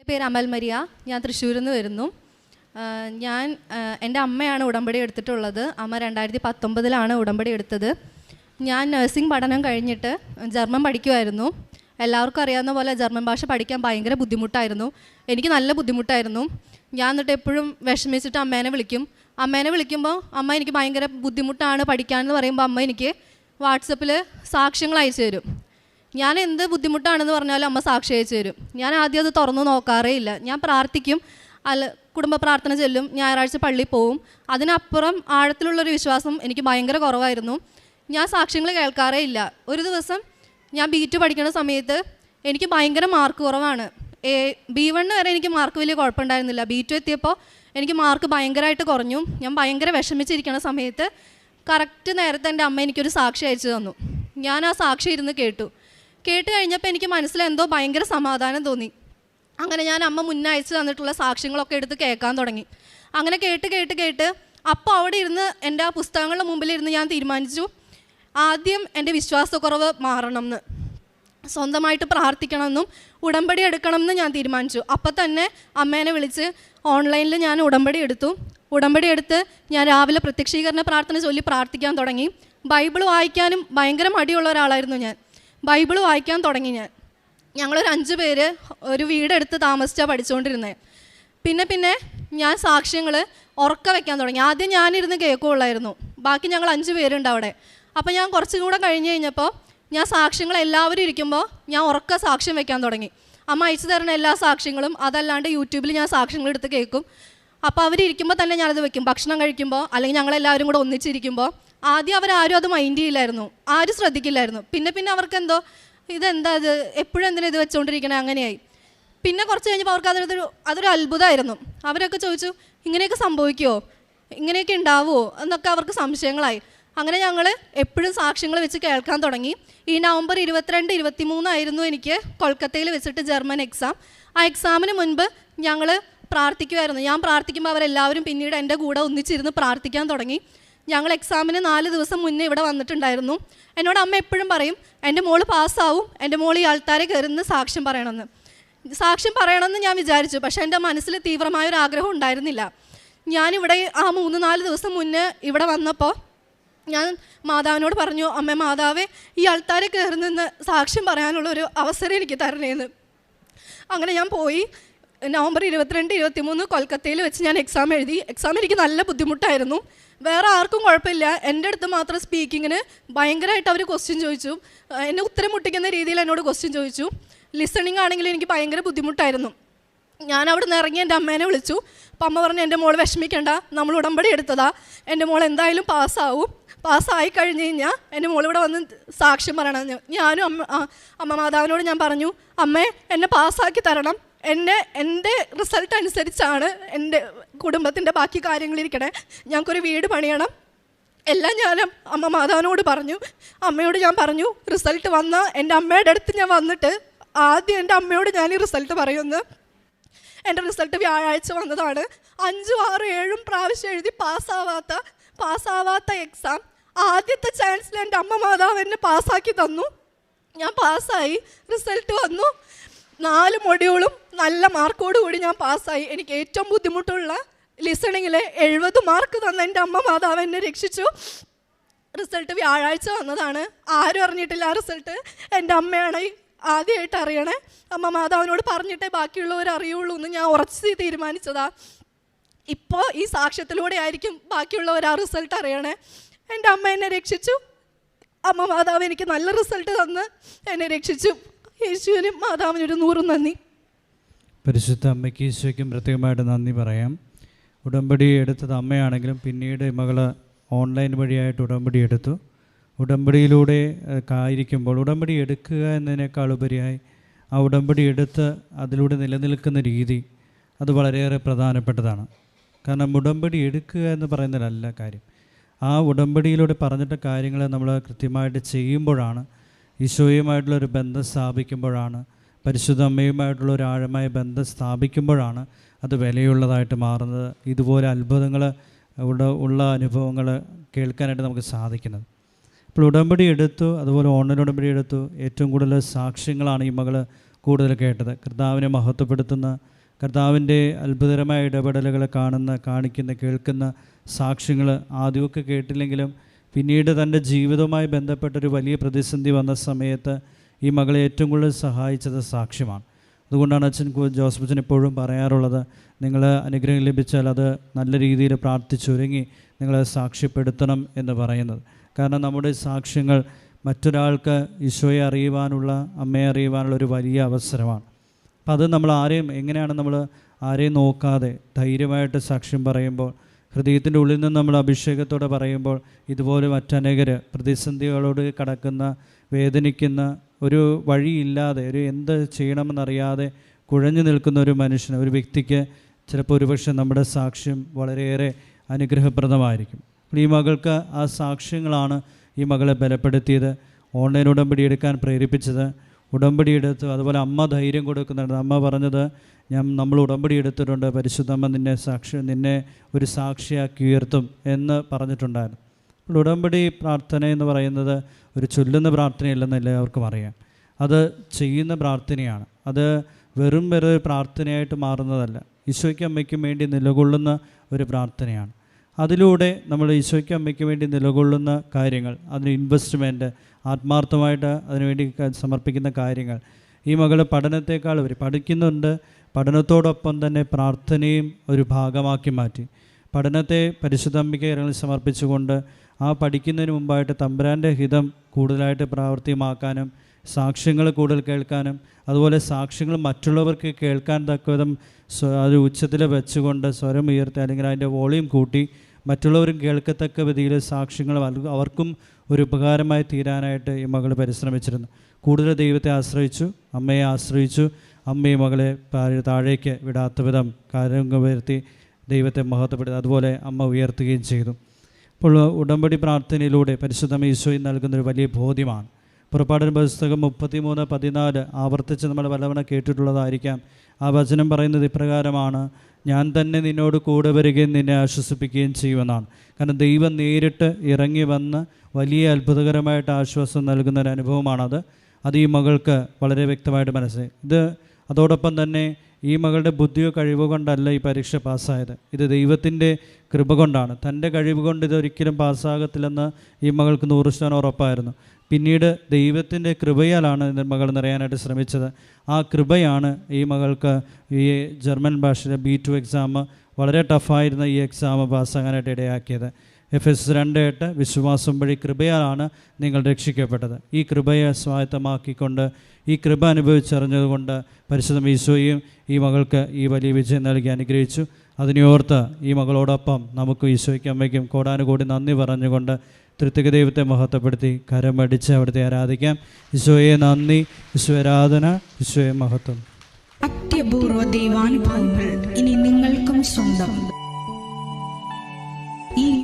പേര് അമൽ മരിയ. ഞാൻ തൃശ്ശൂരിൽ നിന്ന് വരുന്നു. എൻ്റെ അമ്മയാണ് ഉടമ്പടി എടുത്തിട്ടുള്ളത്. അമ്മ 2019 ഉടമ്പടി എടുത്തത്. ഞാൻ നഴ്സിംഗ് പഠനം കഴിഞ്ഞിട്ട് ജർമ്മൻ പഠിക്കുമായിരുന്നു. എല്ലാവർക്കും അറിയാവുന്ന പോലെ ജർമ്മൻ ഭാഷ പഠിക്കാൻ ഭയങ്കര ബുദ്ധിമുട്ടായിരുന്നു. എനിക്ക് നല്ല ബുദ്ധിമുട്ടായിരുന്നു. ഞാൻ എന്നിട്ട് എപ്പോഴും വിഷമിച്ചിട്ട് അമ്മേനെ വിളിക്കും. അമ്മേനെ വിളിക്കുമ്പോൾ അമ്മ എനിക്ക് ഭയങ്കര ബുദ്ധിമുട്ടാണ് പഠിക്കാനെന്ന് പറയുമ്പോൾ അമ്മ എനിക്ക് വാട്സപ്പിൽ സാക്ഷ്യങ്ങൾ അയച്ചു തരും. ഞാൻ എന്ത് ബുദ്ധിമുട്ടാണെന്ന് പറഞ്ഞാലും അമ്മ സാക്ഷി അയച്ചു തരും. ഞാൻ ആദ്യം അത് തുറന്നു നോക്കാറേ ഇല്ല. ഞാൻ പ്രാർത്ഥിക്കും, കുടുംബ പ്രാർത്ഥന ചെല്ലും, ഞായറാഴ്ച പള്ളിയിൽ പോവും. അതിനപ്പുറം ആഴത്തിലുള്ളൊരു വിശ്വാസം എനിക്ക് ഭയങ്കര കുറവായിരുന്നു. ഞാൻ സാക്ഷ്യങ്ങൾ കേൾക്കാറേ ഇല്ല. ഒരു ദിവസം ഞാൻ B2 പഠിക്കുന്ന സമയത്ത് എനിക്ക് ഭയങ്കര മാർക്ക് കുറവാണ്. B1 വരെ എനിക്ക് മാർക്ക് വലിയ കുഴപ്പമുണ്ടായിരുന്നില്ല. B2 എത്തിയപ്പോൾ എനിക്ക് മാർക്ക് ഭയങ്കരമായിട്ട് കുറഞ്ഞു. ഞാൻ ഭയങ്കര വിഷമിച്ചിരിക്കുന്ന സമയത്ത് കറക്റ്റ് നേരത്തെ എൻ്റെ അമ്മ എനിക്കൊരു സാക്ഷി അയച്ചു തന്നു. ഞാൻ ആ സാക്ഷി ഇരുന്ന് കേട്ട് കഴിഞ്ഞപ്പോൾ എനിക്ക് മനസ്സിലെന്തോ ഭയങ്കര സമാധാനം തോന്നി. അങ്ങനെ ഞാൻ അമ്മ മുന്നേ അയച്ചു തന്നിട്ടുള്ള സാക്ഷ്യങ്ങളൊക്കെ എടുത്ത് കേൾക്കാൻ തുടങ്ങി. അങ്ങനെ കേട്ട് അപ്പോൾ അവിടെ ഇരുന്ന് എൻ്റെ ആ പുസ്തകങ്ങളുടെ മുമ്പിലിരുന്ന് ഞാൻ തീരുമാനിച്ചു, ആദ്യം എൻ്റെ വിശ്വാസക്കുറവ് മാറണം എന്ന്, സ്വന്തമായിട്ട് പ്രാർത്ഥിക്കണമെന്നും ഉടമ്പടി എടുക്കണം എന്ന് ഞാൻ തീരുമാനിച്ചു. അപ്പം തന്നെ അമ്മേനെ വിളിച്ച് ഓൺലൈനിൽ ഞാൻ ഉടമ്പടി എടുത്ത് ഞാൻ രാവിലെ പ്രത്യക്ഷീകരണ പ്രാർത്ഥന ചൊല്ലി പ്രാർത്ഥിക്കാൻ തുടങ്ങി. ബൈബിൾ വായിക്കാനും ഭയങ്കര മടിയുള്ള ഒരാളായിരുന്നു ഞാൻ. ബൈബിൾ വായിക്കാൻ തുടങ്ങി. ഞങ്ങളൊരു 5 പേര് ഒരു വീടെടുത്ത് താമസിച്ചാണ് പഠിച്ചുകൊണ്ടിരുന്നത്. പിന്നെ ഞാൻ സാക്ഷ്യങ്ങൾ ഉറക്ക വയ്ക്കാൻ തുടങ്ങി. ആദ്യം ഞാനിരുന്ന് കേൾക്കുള്ളായിരുന്നു. ബാക്കി ഞങ്ങൾ 5 പേരുണ്ട് അവിടെ. അപ്പോൾ ഞാൻ കുറച്ചും കൂടെ കഴിഞ്ഞപ്പോൾ ഞാൻ സാക്ഷ്യങ്ങൾ എല്ലാവരും ഇരിക്കുമ്പോൾ ഞാൻ ഉറക്ക സാക്ഷ്യം വയ്ക്കാൻ തുടങ്ങി. അമ്മ അയച്ചു തരുന്ന എല്ലാ സാക്ഷ്യങ്ങളും, അതല്ലാണ്ട് യൂട്യൂബിൽ ഞാൻ സാക്ഷ്യങ്ങൾ എടുത്ത് കേൾക്കും. അപ്പോൾ അവരിയ്ക്കുമ്പോൾ തന്നെ ഞാനത് വെക്കും. ഭക്ഷണം കഴിക്കുമ്പോൾ അല്ലെങ്കിൽ ഞങ്ങളെല്ലാവരും കൂടെ ഒന്നിച്ചിരിക്കുമ്പോൾ ആദ്യം അവരാരും അത് മൈൻഡ് ചെയ്യില്ലായിരുന്നു, ആരും ശ്രദ്ധിക്കില്ലായിരുന്നു. പിന്നെ അവർക്കെന്തോ ഇതെന്താ ഇത്, എപ്പോഴും എന്തിനാ ഇത് വെച്ചുകൊണ്ടിരിക്കണേ, അങ്ങനെയായി. പിന്നെ കുറച്ച് കഴിഞ്ഞപ്പോൾ അവർക്ക് അതൊരു അത്ഭുതമായിരുന്നു. അവരൊക്കെ ചോദിച്ചു, ഇങ്ങനെയൊക്കെ സംഭവിക്കുമോ, ഇങ്ങനെയൊക്കെ ഉണ്ടാവുമോ എന്നൊക്കെ അവർക്ക് സംശയങ്ങളായി. അങ്ങനെ ഞങ്ങൾ എപ്പോഴും സാക്ഷ്യങ്ങൾ വെച്ച് കേൾക്കാൻ തുടങ്ങി. ഈ നവംബർ 22, 23 ആയിരുന്നു എനിക്ക് കൊൽക്കത്തയിൽ വെച്ചിട്ട് ജർമ്മൻ എക്സാം. ആ എക്സാമിന് മുൻപ് ഞങ്ങൾ പ്രാർത്ഥിക്കുമായിരുന്നു. ഞാൻ പ്രാർത്ഥിക്കുമ്പോൾ അവരെല്ലാവരും പിന്നീട് എൻ്റെ കൂടെ ഒന്നിച്ചിരുന്ന് പ്രാർത്ഥിക്കാൻ തുടങ്ങി. ഞങ്ങൾ എക്സാമിന് 4 ദിവസം മുന്നേ ഇവിടെ വന്നിട്ടുണ്ടായിരുന്നു. എന്നോട് അമ്മ എപ്പോഴും പറയും, എൻ്റെ മോള് പാസ്സാവും, എൻ്റെ മോൾ ഈ ആൾക്കാരെ കയറുന്ന സാക്ഷ്യം പറയണമെന്ന് ഞാൻ വിചാരിച്ചു. പക്ഷേ എൻ്റെ മനസ്സിൽ തീവ്രമായൊരു ആഗ്രഹം ഉണ്ടായിരുന്നില്ല. ഞാനിവിടെ ആ 3-4 ദിവസം മുന്നേ ഇവിടെ വന്നപ്പോൾ ഞാൻ മാതാവിനോട് പറഞ്ഞു, അമ്മ മാതാവേ, ഈ ആൾക്കാരെ കയറുന്ന സാക്ഷ്യം പറയാനുള്ളൊരു അവസരം എനിക്ക് തരണേന്ന്. അങ്ങനെ ഞാൻ പോയി. നവംബർ 22, 23 കൊൽക്കത്തയിൽ വെച്ച് ഞാൻ എക്സാം എഴുതി. എക്സാം എനിക്ക് നല്ല ബുദ്ധിമുട്ടായിരുന്നു. വേറെ ആർക്കും കുഴപ്പമില്ല, എൻ്റെ അടുത്ത് മാത്രം സ്പീക്കിങ്ങിന് ഭയങ്കരമായിട്ട് അവർ ക്വസ്റ്റ്യൻ ചോദിച്ചു. എന്നെ ഉത്തരം മുട്ടിക്കുന്ന രീതിയിൽ എന്നോട് ക്വസ്റ്റ്യൻ ചോദിച്ചു. ലിസണിങ് ആണെങ്കിൽ എനിക്ക് ഭയങ്കര ബുദ്ധിമുട്ടായിരുന്നു. ഞാൻ അവിടെ നിന്ന് ഇറങ്ങി എൻ്റെ അമ്മേനെ വിളിച്ചു. അപ്പം അമ്മ പറഞ്ഞു, എൻ്റെ മോൾ വിഷമിക്കേണ്ട, നമ്മൾ ഉടമ്പടി എടുത്തതാ, എൻ്റെ മോൾ എന്തായാലും പാസ്സായി കഴിഞ്ഞ് കഴിഞ്ഞാൽ എൻ്റെ മോളിവിടെ വന്ന് സാക്ഷ്യം പറയണം. ഞാനും അമ്മ മാതാവിനോട് ഞാൻ പറഞ്ഞു, അമ്മേ എന്നെ പാസ്സാക്കി തരണം, എൻ്റെ റിസൾട്ട് അനുസരിച്ചാണ് എൻ്റെ കുടുംബത്തിൻ്റെ ബാക്കി കാര്യങ്ങളിരിക്കണേ, ഞങ്ങൾക്കൊരു വീട് പണിയണം, എല്ലാം ഞാൻ അമ്മ മാതാവിനോട് പറഞ്ഞു. അമ്മയോട് ഞാൻ പറഞ്ഞു, റിസൾട്ട് വന്ന എൻ്റെ അമ്മയുടെ അടുത്ത് ഞാൻ വന്നിട്ട് ആദ്യം എൻ്റെ അമ്മയോട് ഞാൻ ഈ റിസൾട്ട് പറയുമെന്ന്. എൻ്റെ റിസൾട്ട് വ്യാഴാഴ്ച വന്നതാണ്. 5, 6, 7 പ്രാവശ്യം എഴുതി പാസ്സാവാത്ത എക്സാം ആദ്യത്തെ ചാൻസിൽ എൻ്റെ അമ്മ മാതാവ് എന്നെ പാസ്സാക്കി തന്നു. ഞാൻ പാസ്സായി. റിസൾട്ട് വന്നു. 4 മൊഡ്യൂളും നല്ല മാർക്കോട് കൂടി ഞാൻ പാസ്സായി. എനിക്ക് ഏറ്റവും ബുദ്ധിമുട്ടുള്ള ലിസണിങ്ങിൽ 70 മാർക്ക് തന്ന എൻ്റെ അമ്മ മാതാവ് എന്നെ രക്ഷിച്ചു. റിസൾട്ട് വ്യാഴാഴ്ച വന്നതാണ്. ആരും അറിഞ്ഞിട്ടില്ല ആ റിസൾട്ട്. എൻ്റെ അമ്മയാണ് ആദ്യമായിട്ട് അറിയണേ. അമ്മ മാതാവിനോട് പറഞ്ഞിട്ടേ ബാക്കിയുള്ളവർ അറിയുള്ളൂ എന്ന് ഞാൻ ഉറച്ച് തീരുമാനിച്ചതാ. ഇപ്പോൾ ഈ സാക്ഷ്യത്തിലൂടെ ആയിരിക്കും ബാക്കിയുള്ളവർ ആ റിസൾട്ട് അറിയണേ. എൻ്റെ അമ്മ എന്നെ രക്ഷിച്ചു. അമ്മ മാതാവ് എനിക്ക് നല്ല റിസൾട്ട് തന്ന് എന്നെ രക്ഷിച്ചു. യേശുവിനും മാതാവിനൊരു 100 നന്ദി. പരിശുദ്ധ അമ്മയ്ക്ക് ഈശോയ്ക്കും പ്രത്യേകമായിട്ട് നന്ദി പറയാം. ഉടമ്പടി എടുത്തത് അമ്മയാണെങ്കിലും പിന്നീട് മകൾ ഓൺലൈൻ വഴിയായിട്ട് ഉടമ്പടി എടുത്തു. ഉടമ്പടിയിലൂടെ ആയിരിക്കുമ്പോൾ ഉടമ്പടി എടുക്കുക എന്നതിനേക്കാൾ ഉപരിയായി ആ ഉടമ്പടി എടുത്ത് അതിലൂടെ നിലനിൽക്കുന്ന രീതി അത് വളരെയേറെ പ്രധാനപ്പെട്ടതാണ്. കാരണം ഉടമ്പടി എടുക്കുക എന്ന് പറയുന്നതിലല്ല കാര്യം, ആ ഉടമ്പടിയിലൂടെ പറഞ്ഞിട്ട കാര്യങ്ങൾ നമ്മൾ കൃത്യമായിട്ട് ചെയ്യുമ്പോഴാണ്, ഈശോയുമായിട്ടുള്ളൊരു ബന്ധം സ്ഥാപിക്കുമ്പോഴാണ്, പരിശുദ്ധ അമ്മയുമായിട്ടുള്ള ഒരു ആഴമായ ബന്ധം സ്ഥാപിക്കുമ്പോഴാണ് അത് വിലയുള്ളതായിട്ട് മാറുന്നത്. ഇതുപോലെ അത്ഭുതങ്ങൾ ഉള്ള അനുഭവങ്ങൾ കേൾക്കാനായിട്ട് നമുക്ക് സാധിക്കുന്നത്. ഇപ്പോൾ ഉടമ്പടി എടുത്തു, അതുപോലെ ഓൺലൈൻ ഉടമ്പടി എടുത്തു. ഏറ്റവും കൂടുതൽ സാക്ഷ്യങ്ങളാണ് ഈ മകൾ കൂടുതൽ കേട്ടത്. കർത്താവിനെ മഹത്വപ്പെടുത്തുന്ന കർത്താവിൻ്റെ അത്ഭുതകരമായ ഇടപെടലുകൾ കാണിക്കുന്ന കേൾക്കുന്ന സാക്ഷ്യങ്ങൾ ആദ്യമൊക്കെ കേട്ടില്ലെങ്കിലും പിന്നീട് തൻ്റെ ജീവിതവുമായി ബന്ധപ്പെട്ടൊരു വലിയ പ്രതിസന്ധി വന്ന സമയത്ത് ഈ മകളെ ഏറ്റവും കൂടുതൽ സഹായിച്ചത് സാക്ഷ്യമാണ്. അതുകൊണ്ടാണ് അച്ഛൻ ജോസഫ് അച്ഛൻ എപ്പോഴും പറയാറുള്ളത്, നിങ്ങൾ അനുഗ്രഹം ലഭിച്ചാൽ അത് നല്ല രീതിയിൽ പ്രാർത്ഥിച്ചൊരുങ്ങി നിങ്ങൾ സാക്ഷ്യപ്പെടുത്തണം എന്ന് പറയുന്നത്. കാരണം നമ്മുടെ സാക്ഷ്യങ്ങൾ മറ്റൊരാൾക്ക് ഈശോയെ അറിയുവാനുള്ള, അമ്മയെ അറിയുവാനുള്ള ഒരു വലിയ അവസരമാണ്. അപ്പം അത് നമ്മൾ എങ്ങനെയാണ് നമ്മൾ ആരെയും നോക്കാതെ ധൈര്യമായിട്ട് സാക്ഷ്യം പറയുമ്പോൾ, ഹൃദയത്തിൻ്റെ ഉള്ളിൽ നിന്ന് നമ്മൾ അഭിഷേകത്തോടെ പറയുമ്പോൾ, ഇതുപോലെ മറ്റനേകർ പ്രതിസന്ധികളോട് കടക്കുന്ന, വേദനിക്കുന്ന, ഒരു വഴിയില്ലാതെ, എന്ത് ചെയ്യണമെന്നറിയാതെ കുഴഞ്ഞു നിൽക്കുന്ന ഒരു മനുഷ്യന്, ഒരു വ്യക്തിക്ക് ചിലപ്പോൾ ഒരുപക്ഷെ നമ്മുടെ സാക്ഷ്യം വളരെയേറെ അനുഗ്രഹപ്രദമായിരിക്കും. ഈ മകൾക്ക് ആ സാക്ഷ്യങ്ങളാണ് ഈ മകളെ ബലപ്പെടുത്തിയത്, ഓൺലൈൻ ഉടമ്പടി എടുക്കാൻ പ്രേരിപ്പിച്ചത്. ഉടമ്പടി എടുത്തു, അതുപോലെ അമ്മ ധൈര്യം കൊടുക്കുന്നുണ്ട്. അമ്മ പറഞ്ഞത്, നമ്മൾ ഉടമ്പടി എടുത്തിട്ടുണ്ട്, പരിശുദ്ധമ്മ നിന്നെ ഒരു സാക്ഷിയാക്കി ഉയർത്തും എന്ന് പറഞ്ഞിട്ടുണ്ടായിരുന്നു. അപ്പോൾ ഉടമ്പടി പ്രാർത്ഥന എന്ന് പറയുന്നത് ഒരു ചൊല്ലുന്ന പ്രാർത്ഥനയല്ലെന്ന് എല്ലാവർക്കും അറിയാം. അത് ചെയ്യുന്ന പ്രാർത്ഥനയാണ്. അത് വെറും പ്രാർത്ഥനയായിട്ട് മാറുന്നതല്ല, ഈശോയ്ക്കും അമ്മയ്ക്കും വേണ്ടി നിലകൊള്ളുന്ന ഒരു പ്രാർത്ഥനയാണ്. അതിലൂടെ നമ്മൾ ഈശോയ്ക്കും അമ്മയ്ക്കും വേണ്ടി നിലകൊള്ളുന്ന കാര്യങ്ങൾ, അതിന് ഇൻവെസ്റ്റ്മെൻറ്റ്, ആത്മാർത്ഥമായിട്ട് അതിനുവേണ്ടി സമർപ്പിക്കുന്ന കാര്യങ്ങൾ. ഈ മകൾ പഠനത്തെക്കാൾ പഠിക്കുന്നുണ്ട്, പഠനത്തോടൊപ്പം തന്നെ പ്രാർത്ഥനയും ഒരു ഭാഗമാക്കി മാറ്റി. പഠനത്തെ പരിശുദ്ധ അമ്മയ്ക്ക് കരങ്ങളിൽ സമർപ്പിച്ചുകൊണ്ട് ആ പഠിക്കുന്നതിന് മുമ്പായിട്ട് തമ്പുരാൻ്റെ ഹിതം കൂടുതലായിട്ട് പ്രാവർത്തികമാക്കാനും, സാക്ഷ്യങ്ങൾ കൂടുതൽ കേൾക്കാനും, അതുപോലെ സാക്ഷ്യങ്ങൾ മറ്റുള്ളവർക്ക് കേൾക്കാൻ തക്കവിധം അത് ഉച്ചത്തിൽ വെച്ചുകൊണ്ട് സ്വരം ഉയർത്തി, അല്ലെങ്കിൽ അതിൻ്റെ വോളിയം കൂട്ടി മറ്റുള്ളവരും കേൾക്കത്തക്ക വിധിയിൽ സാക്ഷ്യങ്ങൾ അവർക്കും ഒരു ഉപകാരമായി തീരാനായിട്ട് ഈ മകൾ പരിശ്രമിച്ചിരുന്നു. കൂടുതൽ ദൈവത്തെ ആശ്രയിച്ചു, അമ്മയെ ആശ്രയിച്ചു. അമ്മയെ മകളെ താഴേക്ക് വിടാത്ത വിധം കാര്യങ്ങൾ ഉയർത്തി ദൈവത്തെ മഹത്വപ്പെടുത്തി, അതുപോലെ അമ്മ ഉയർത്തുകയും ചെയ്തു. അപ്പോൾ ഉടമ്പടി പ്രാർത്ഥനയിലൂടെ പരിശുദ്ധ ഈശോയിൽ നൽകുന്നൊരു വലിയ ബോധ്യമാണ്. പുറപ്പാടിൻ പുസ്തകം 33:14 ആവർത്തിച്ച് നമ്മൾ പലവണ കേട്ടിട്ടുള്ളതായിരിക്കാം. ആ വചനം പറയുന്നത് ഇപ്രകാരമാണ്: ഞാൻ തന്നെ നിന്നോട് കൂടെ വരികയും നിന്നെ ആശ്വസിപ്പിക്കുകയും ചെയ്യുമെന്നാണ്. കാരണം ദൈവം നേരിട്ട് ഇറങ്ങി വന്ന് വലിയ അത്ഭുതകരമായിട്ട് ആശ്വാസം നൽകുന്നൊരു അനുഭവമാണത്. അത് ഈ മകൾക്ക് വളരെ വ്യക്തമായിട്ട് മനസ്സിലായി. അതോടൊപ്പം തന്നെ ഈ മകളുടെ ബുദ്ധിയോ കഴിവോ കൊണ്ടല്ല ഈ പരീക്ഷ പാസ്സായത്, ഇത് ദൈവത്തിൻ്റെ കൃപ കൊണ്ടാണ്. തൻ്റെ കഴിവ് കൊണ്ട് ഇതൊരിക്കലും പാസ്സാകത്തില്ലെന്ന് ഈ മകൾക്ക് 100% ഉറപ്പായിരുന്നു. പിന്നീട് ദൈവത്തിൻ്റെ കൃപയാലാണ് മകൾ നിറയാനായിട്ട് ശ്രമിച്ചത്. ആ കൃപയാണ് ഈ മകൾക്ക് ഈ ജർമ്മൻ ഭാഷയിലെ B2 എക്സാം, വളരെ ടഫായിരുന്ന ഈ എക്സാം പാസ്സാകാനായിട്ട് ഇടയാക്കിയത്. Efesos 2:8 വിശ്വാസം വഴി കൃപയാലാണ് നിങ്ങൾ രക്ഷിക്കപ്പെട്ടത്. ഈ കൃപയെ സ്വായത്തമാക്കിക്കൊണ്ട്, ഈ കൃപ അനുഭവിച്ചറിഞ്ഞതുകൊണ്ട് പരിശുദ്ധ ഈശോയും ഈ മകൾക്ക് ഈ വലിയ വിജയം നൽകി അനുഗ്രഹിച്ചു. അതിനെയോർത്ത് ഈ മകളോടൊപ്പം നമുക്ക് ഈശോയ്ക്കും അമ്മയ്ക്കും കോടാനുകൂടി നന്ദി പറഞ്ഞുകൊണ്ട് തൃത്വിക ദൈവത്തെ മഹത്വപ്പെടുത്തി കരമടിച്ച് അവിടുത്തെ ആരാധിക്കാം. ഈശോയെ നന്ദി, ഈശോ ആരാധന, ഈശോയെ മഹത്വം. അത്യപൂർവ ദൈവാനുഭവങ്ങൾ ഇനി നിങ്ങൾക്കും സ്വന്തം.